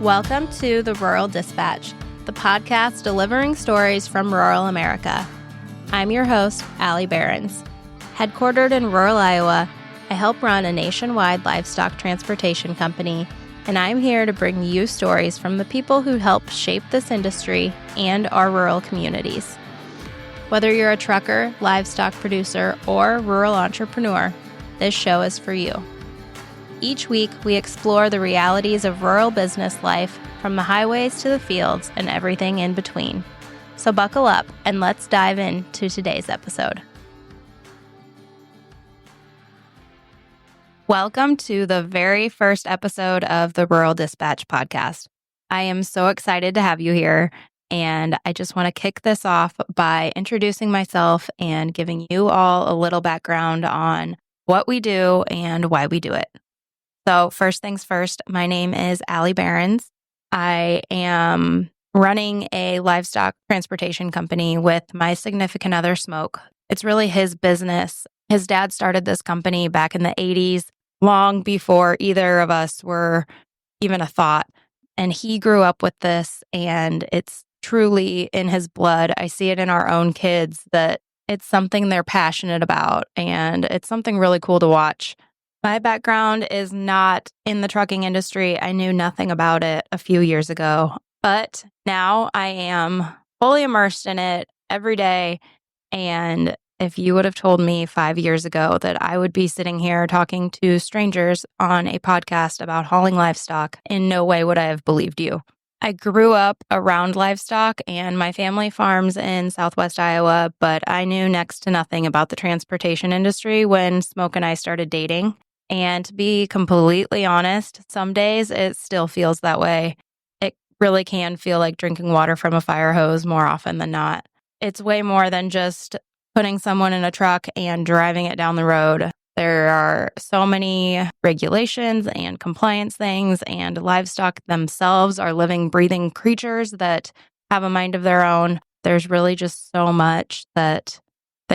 Welcome to the Rural Dispatch, the podcast delivering stories from rural America. I'm your host, Allie Behrens. Headquartered in rural Iowa, I help run a nationwide livestock transportation company, and I'm here to bring you stories from the people who help shape this industry and our rural communities. Whether you're a trucker, livestock producer, or rural entrepreneur, this show is for you. Each week, we explore the realities of rural business life, from the highways to the fields and everything in between. So buckle up and let's dive into today's episode. Welcome to the very first episode of the Rural Dispatch podcast. I am so excited to have you here, and I just want to kick this off by introducing myself and giving you all a little background on what we do and why we do it. So first things first, my name is Allie Behrens. I am running a livestock transportation company with my significant other, Smoke. It's really his business. His dad started this company back in the 80s, long before either of us were even a thought. And he grew up with this, and it's truly in his blood. I see it in our own kids that it's something they're passionate about, and it's something really cool to watch. My background is not in the trucking industry. I knew nothing about it a few years ago, but now I am fully immersed in it every day. And if you would have told me 5 years ago that I would be sitting here talking to strangers on a podcast about hauling livestock, in no way would I have believed you. I grew up around livestock, and my family farms in Southwest Iowa, but I knew next to nothing about the transportation industry when Smoke and I started dating. And to be completely honest, some days it still feels that way. It really can feel like drinking water from a fire hose more often than not. It's way more than just putting someone in a truck and driving it down the road. There are so many regulations and compliance things, and livestock themselves are living, breathing creatures that have a mind of their own. There's really just so much that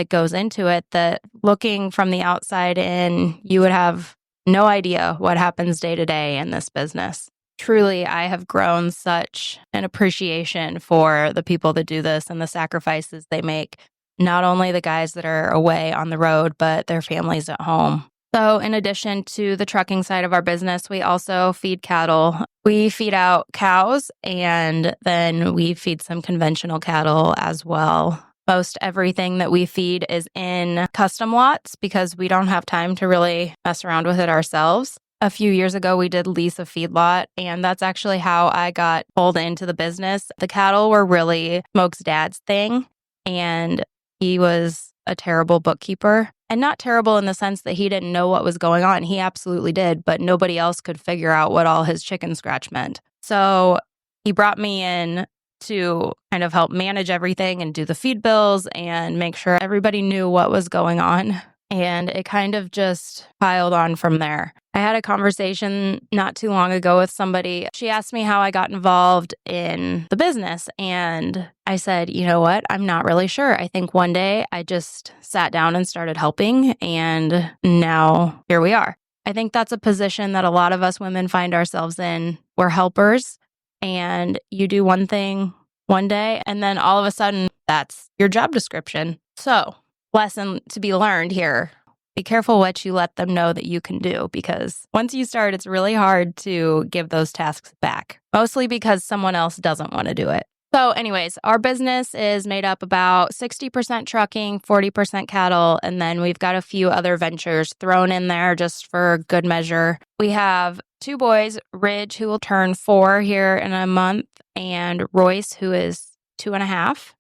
goes into it that, looking from the outside in, you would have no idea what happens day to day in this business. Truly, I have grown such an appreciation for the people that do this and the sacrifices they make. Not only the guys that are away on the road, but their families at home. So in addition to the trucking side of our business, we also feed cattle. We feed out cows, and then we feed some conventional cattle as well. Most everything that we feed is in custom lots because we don't have time to really mess around with it ourselves. A few years ago, we did lease a feedlot, and that's actually how I got pulled into the business. The cattle were really Smoke's dad's thing, and he was a terrible bookkeeper. And not terrible in the sense that he didn't know what was going on. He absolutely did, but nobody else could figure out what all his chicken scratch meant. So he brought me in to kind of help manage everything and do the feed bills and make sure everybody knew what was going on. And it kind of just piled on from there. I had a conversation not too long ago with somebody. She asked me how I got involved in the business. And I said, you know what? I'm not really sure. I think one day I just sat down and started helping. And now here we are. I think that's a position that a lot of us women find ourselves in. We're helpers. And you do one thing one day, and then all of a sudden, that's your job description. So, lesson to be learned here. Be careful what you let them know that you can do, because once you start, it's really hard to give those tasks back, mostly because someone else doesn't want to do it. So anyways, our business is made up about 60% trucking, 40% cattle, and then we've got a few other ventures thrown in there just for good measure. We have 2 boys, Ridge, who will turn 4 here in a month, and Royce, who is 2.5.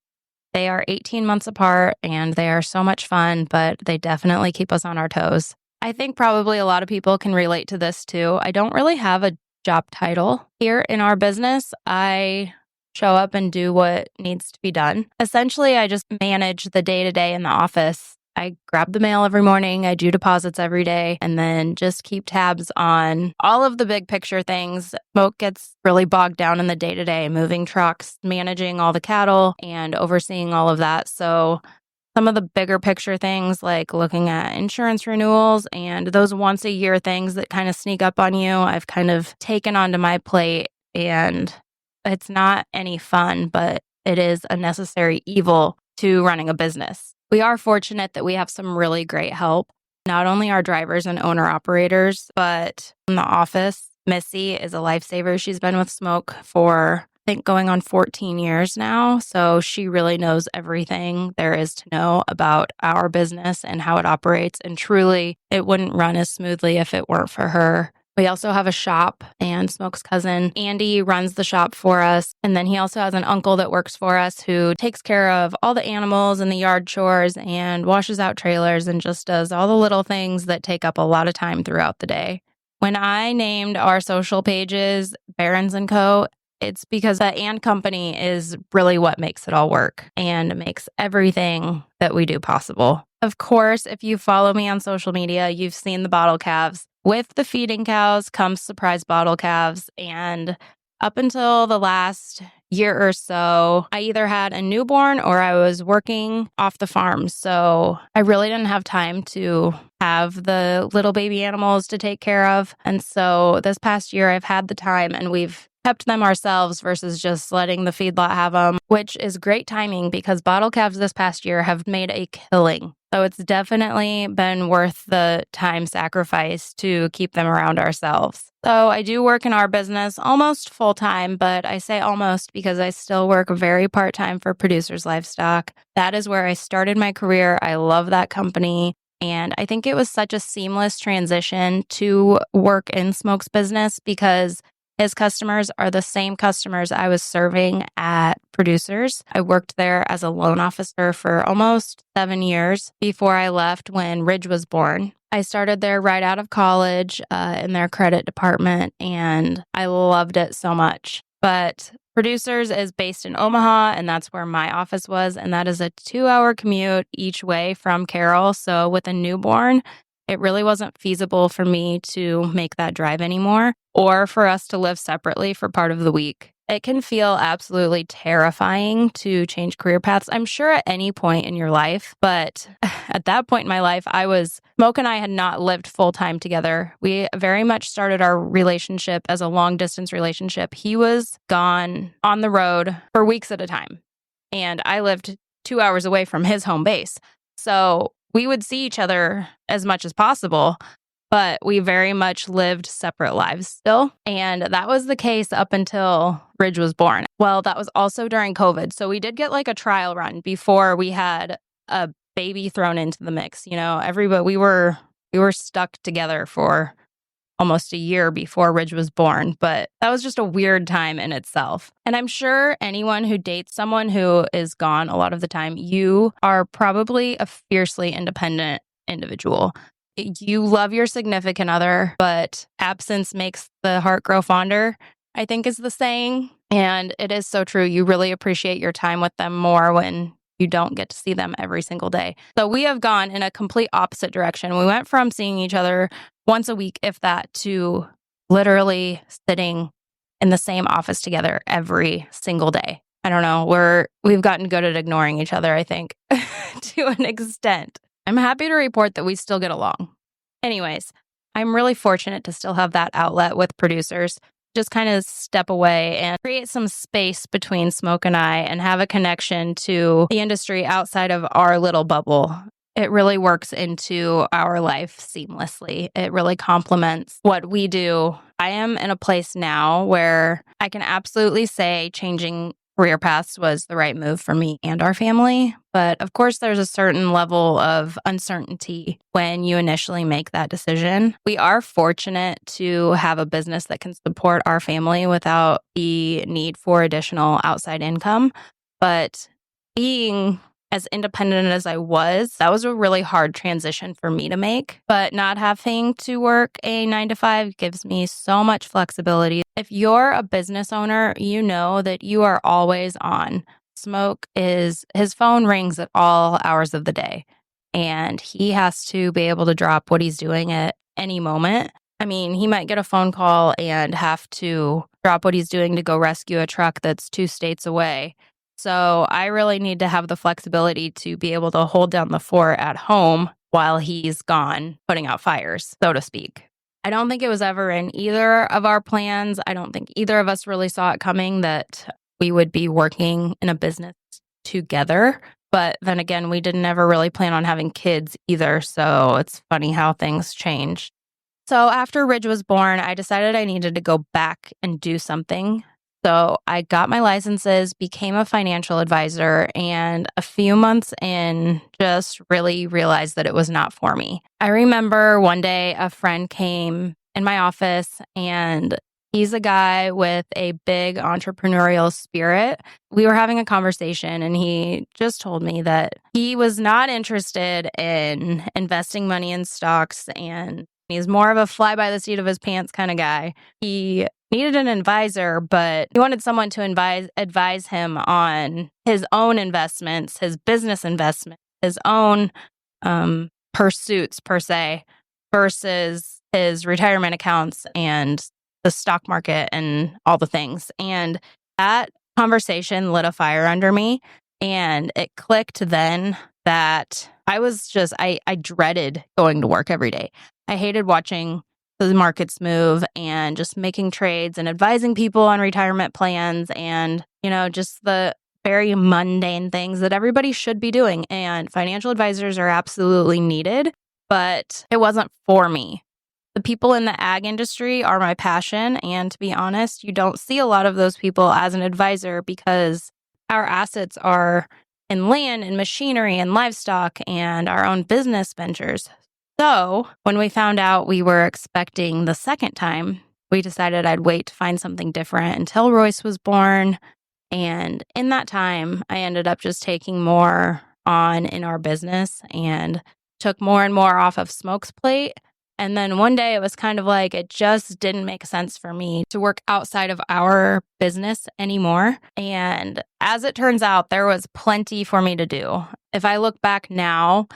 They are 18 months apart, and they are so much fun, but they definitely keep us on our toes. I think probably a lot of people can relate to this too. I don't really have a job title here in our business. I show up and do what needs to be done. Essentially, I just manage the day-to-day in the office. I grab the mail every morning, I do deposits every day, and then just keep tabs on all of the big picture things. Smoke gets really bogged down in the day-to-day, moving trucks, managing all the cattle, and overseeing all of that. So some of the bigger picture things like looking at insurance renewals and those once a year things that kind of sneak up on you, I've kind of taken onto my plate and it's not any fun, but it is a necessary evil to running a business. We are fortunate that we have some really great help, not only our drivers and owner operators, but in the office. Missy is a lifesaver. She's been with Smoke for, I think, going on 14 years now. So she really knows everything there is to know about our business and how it operates. And truly, it wouldn't run as smoothly if it weren't for her. We also have a shop, and Smoke's cousin, Andy, runs the shop for us. And then he also has an uncle that works for us who takes care of all the animals and the yard chores and washes out trailers and just does all the little things that take up a lot of time throughout the day. When I named our social pages Barons & Co., it's because the and company is really what makes it all work and makes everything that we do possible. Of course, if you follow me on social media, you've seen the bottle calves. With the feeding cows comes surprise bottle calves. And up until the last year or so, I either had a newborn or I was working off the farm. So I really didn't have time to have the little baby animals to take care of. And so this past year, I've had the time and we've kept them ourselves versus just letting the feedlot have them, which is great timing because bottle calves this past year have made a killing. So it's definitely been worth the time sacrifice to keep them around ourselves. So I do work in our business almost full time, but I say almost because I still work very part time for Producers Livestock. That is where I started my career. I love that company. And I think it was such a seamless transition to work in Smoke's business because his customers are the same customers I was serving at Producers. I worked there as a loan officer for almost 7 years before I left when Ridge was born. I started there right out of college in their credit department, and I loved it so much. But Producers is based in Omaha, and that's where my office was, and that is a 2-hour commute each way from Carroll. So with a newborn, it really wasn't feasible for me to make that drive anymore or for us to live separately for part of the week. It can feel absolutely terrifying to change career paths, I'm sure at any point in your life. But at that point in my life, Smoke and I had not lived full time together. We very much started our relationship as a long distance relationship. He was gone on the road for weeks at a time, and I lived 2 hours away from his home base. So we would see each other as much as possible, but we very much lived separate lives still. And that was the case up until Ridge was born. Well, that was also during COVID. So we did get like a trial run before we had a baby thrown into the mix. You know, everybody, we were stuck together for almost a year before Ridge was born, but that was just a weird time in itself. And I'm sure anyone who dates someone who is gone a lot of the time, you are probably a fiercely independent individual. You love your significant other, but absence makes the heart grow fonder, I think is the saying. And it is so true. You really appreciate your time with them more when you don't get to see them every single day. So we have gone in a complete opposite direction. We went from seeing each other once a week, if that, to literally sitting in the same office together every single day. I don't know. We've gotten good at ignoring each other, I think, to an extent. I'm happy to report that we still get along. Anyways, I'm really fortunate to still have that outlet with Producers. Just kind of step away and create some space between Smoke and I and have a connection to the industry outside of our little bubble. It really works into our life seamlessly. It really complements what we do. I am in a place now where I can absolutely say changing career paths was the right move for me and our family. But of course, there's a certain level of uncertainty when you initially make that decision. We are fortunate to have a business that can support our family without the need for additional outside income. But being as independent as I was, that was a really hard transition for me to make. But not having to work a 9-to-5 gives me so much flexibility. If you're a business owner, you know that you are always on. His phone rings at all hours of the day, and he has to be able to drop what he's doing at any moment. I mean, he might get a phone call and have to drop what he's doing to go rescue a truck that's 2 states away. So I really need to have the flexibility to be able to hold down the fort at home while he's gone putting out fires, so to speak. I don't think it was ever in either of our plans. I don't think either of us really saw it coming that we would be working in a business together. But then again, we didn't ever really plan on having kids either. So it's funny how things change. So after Ridge was born, I decided I needed to go back and do something. So I got my licenses, became a financial advisor, and a few months in, just really realized that it was not for me. I remember one day a friend came in my office, and he's a guy with a big entrepreneurial spirit. We were having a conversation, and he just told me that he was not interested in investing money in stocks, and he's more of a fly by the seat of his pants kind of guy. He needed an advisor, but he wanted someone to advise him on his own investments, his business investments, his own pursuits per se, versus his retirement accounts and the stock market and all the things. And that conversation lit a fire under me. And it clicked then that I dreaded going to work every day. I hated watching the markets move and just making trades and advising people on retirement plans and, just the very mundane things that everybody should be doing. And financial advisors are absolutely needed, but it wasn't for me. The people in the ag industry are my passion. And to be honest, you don't see a lot of those people as an advisor because our assets are in land and machinery and livestock and our own business ventures. So when we found out we were expecting the second time, we decided I'd wait to find something different until Royce was born. And in that time, I ended up just taking more on in our business and took more and more off of Smoke's plate. And then one day it was kind of like it just didn't make sense for me to work outside of our business anymore. And as it turns out, there was plenty for me to do. If I look back now,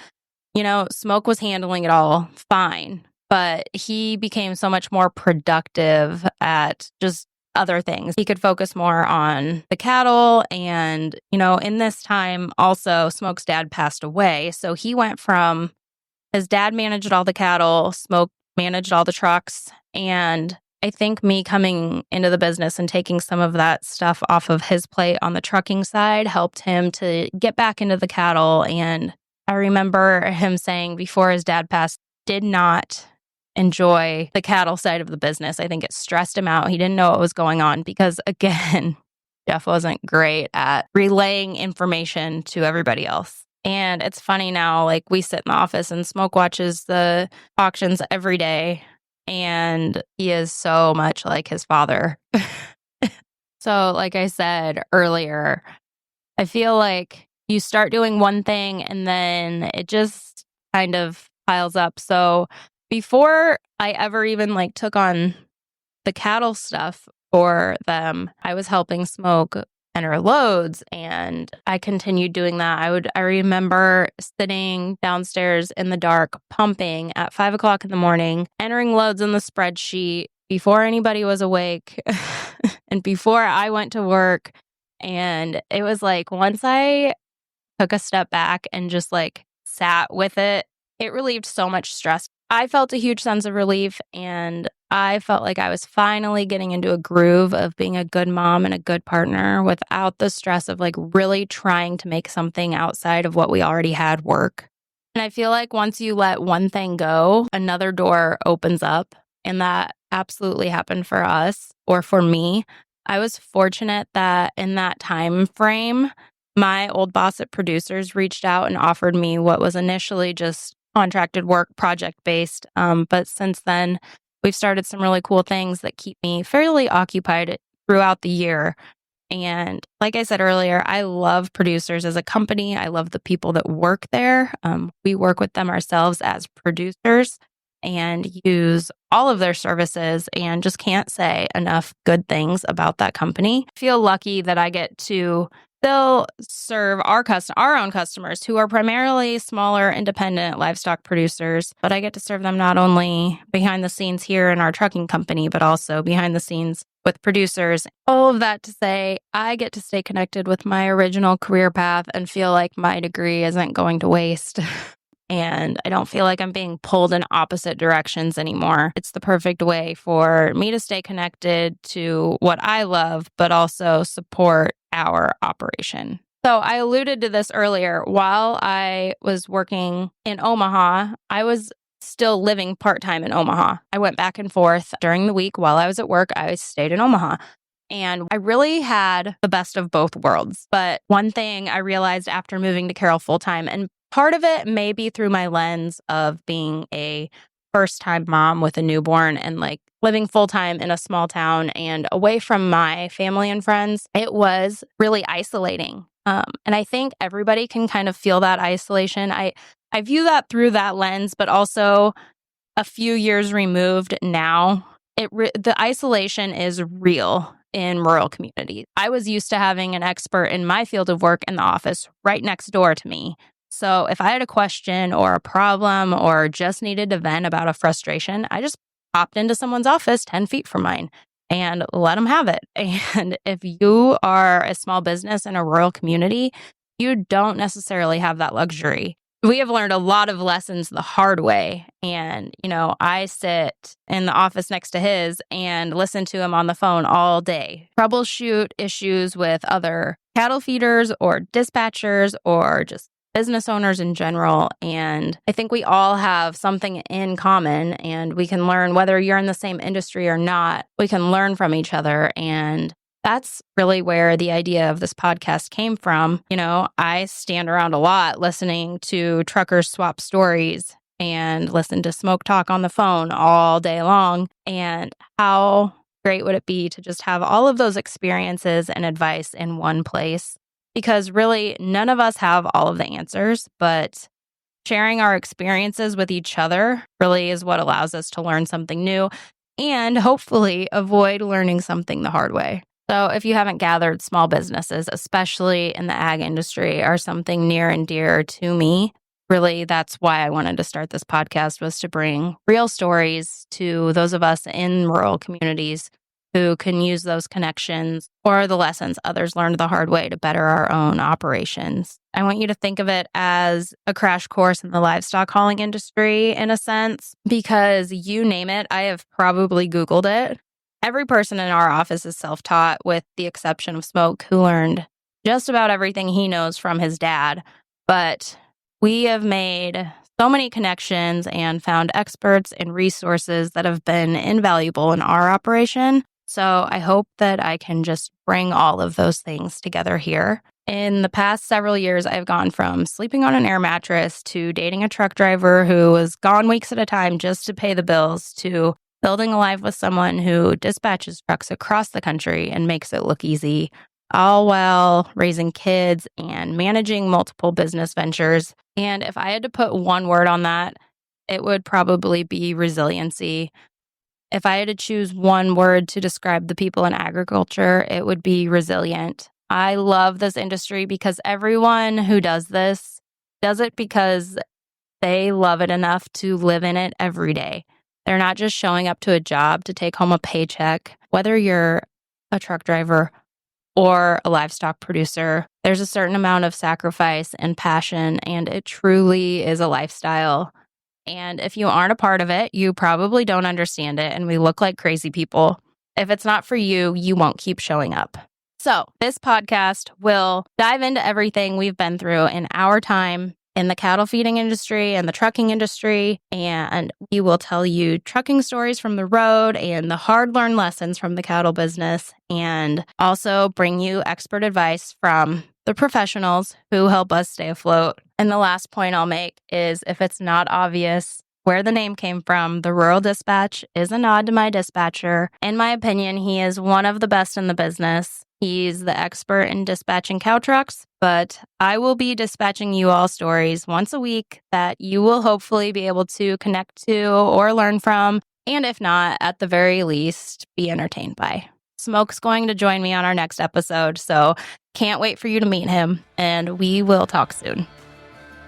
Smoke was handling it all fine, but he became so much more productive at just other things. He could focus more on the cattle. And, in this time also, Smoke's dad passed away. So he went from his dad managed all the cattle, Smoke managed all the trucks. And I think me coming into the business and taking some of that stuff off of his plate on the trucking side helped him to get back into the cattle. And I remember him saying before his dad passed, did not enjoy the cattle side of the business. I think it stressed him out. He didn't know what was going on because, again, Jeff wasn't great at relaying information to everybody else. And it's funny now, like we sit in the office and Smoke watches the auctions every day, and he is so much like his father. So, like I said earlier, I feel like you start doing one thing and then it just kind of piles up. So before I ever even took on the cattle stuff for them, I was helping Smoke enter loads, and I continued doing that. I remember sitting downstairs in the dark, pumping at 5 o'clock in the morning, entering loads in the spreadsheet before anybody was awake and before I went to work. And it was like once I took a step back and just sat with it, it relieved so much stress. I felt a huge sense of relief, and I felt like I was finally getting into a groove of being a good mom and a good partner without the stress of really trying to make something outside of what we already had work. And I feel like once you let one thing go, another door opens up. And that absolutely happened for us, or for me. I was fortunate that in that time frame, my old boss at Producers reached out and offered me what was initially just contracted work, project-based. But since then, we've started some really cool things that keep me fairly occupied throughout the year. And like I said earlier, I love Producers as a company. I love the people that work there. We work with them ourselves as producers and use all of their services, and just can't say enough good things about that company. I feel lucky that I get to still serve our own customers who are primarily smaller independent livestock producers, but I get to serve them not only behind the scenes here in our trucking company, but also behind the scenes with Producers. All of that to say, I get to stay connected with my original career path and feel like my degree isn't going to waste. and I don't feel like I'm being pulled in opposite directions anymore. It's the perfect way for me to stay connected to what I love, but also support our operation. So I alluded to this earlier. While I was working in Omaha, I was still living part-time in Omaha. I went back and forth during the week. While I was at work, I stayed in Omaha. And I really had the best of both worlds. But one thing I realized after moving to Carroll full-time, and part of it may be through my lens of being a first-time mom with a newborn and like living full-time in a small town and away from my family and friends, it was really isolating. And I think everybody can kind of feel that isolation. I view that through that lens, but also a few years removed now, the isolation is real in rural communities. I was used to having an expert in my field of work in the office right next door to me. So if I had a question or a problem or just needed to vent about a frustration, I just popped into someone's office 10 feet from mine and let them have it. And if you are a small business in a rural community, you don't necessarily have that luxury. We have learned a lot of lessons the hard way. And, I sit in the office next to his and listen to him on the phone all day, troubleshoot issues with other cattle feeders or dispatchers or just business owners in general. And I think we all have something in common and we can learn, whether you're in the same industry or not, we can learn from each other. And that's really where the idea of this podcast came from. I stand around a lot listening to truckers swap stories and listen to smoke talk on the phone all day long. And how great would it be to just have all of those experiences and advice in one place? Because really, none of us have all of the answers, but sharing our experiences with each other really is what allows us to learn something new and hopefully avoid learning something the hard way. So if you haven't gathered, small businesses, especially in the ag industry, are something near and dear to me. Really, that's why I wanted to start this podcast, was to bring real stories to those of us in rural communities who can use those connections or the lessons others learned the hard way to better our own operations. I want you to think of it as a crash course in the livestock hauling industry in a sense, because you name it, I have probably Googled it. Every person in our office is self-taught with the exception of Smoke, who learned just about everything he knows from his dad. But we have made so many connections and found experts and resources that have been invaluable in our operation. So I hope that I can just bring all of those things together here. In the past several years, I've gone from sleeping on an air mattress to dating a truck driver who was gone weeks at a time just to pay the bills to building a life with someone who dispatches trucks across the country and makes it look easy, all while raising kids and managing multiple business ventures. And if I had to put one word on that, it would probably be resiliency. If I had to choose one word to describe the people in agriculture, it would be resilient. I love this industry because everyone who does this does it because they love it enough to live in it every day. They're not just showing up to a job to take home a paycheck. Whether you're a truck driver or a livestock producer, there's a certain amount of sacrifice and passion, and it truly is a lifestyle. And if you aren't a part of it, you probably don't understand it, and we look like crazy people. If it's not for you, you won't keep showing up. So this podcast will dive into everything we've been through in our time in the cattle feeding industry and the trucking industry, and we will tell you trucking stories from the road and the hard-learned lessons from the cattle business, and also bring you expert advice from the professionals who help us stay afloat. And the last point I'll make is, if it's not obvious where the name came from, the Rural Dispatch is a nod to my dispatcher. In my opinion, he is one of the best in the business. He's the expert in dispatching cow trucks, but I will be dispatching you all stories once a week that you will hopefully be able to connect to or learn from, and if not, at the very least, be entertained by. Smoke's going to join me on our next episode, so can't wait for you to meet him, and we will talk soon.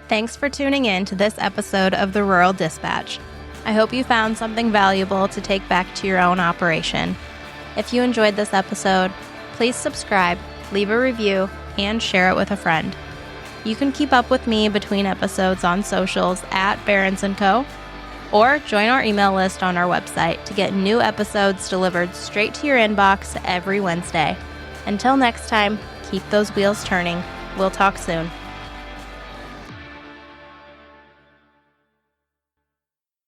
Thanks for tuning in to this episode of the Rural Dispatch. I hope you found something valuable to take back to your own operation. If you enjoyed this episode, please subscribe, leave a review, and share it with a friend. You can keep up with me between episodes on socials at Barons & Co. or join our email list on our website to get new episodes delivered straight to your inbox every Wednesday. Until next time, keep those wheels turning. We'll talk soon.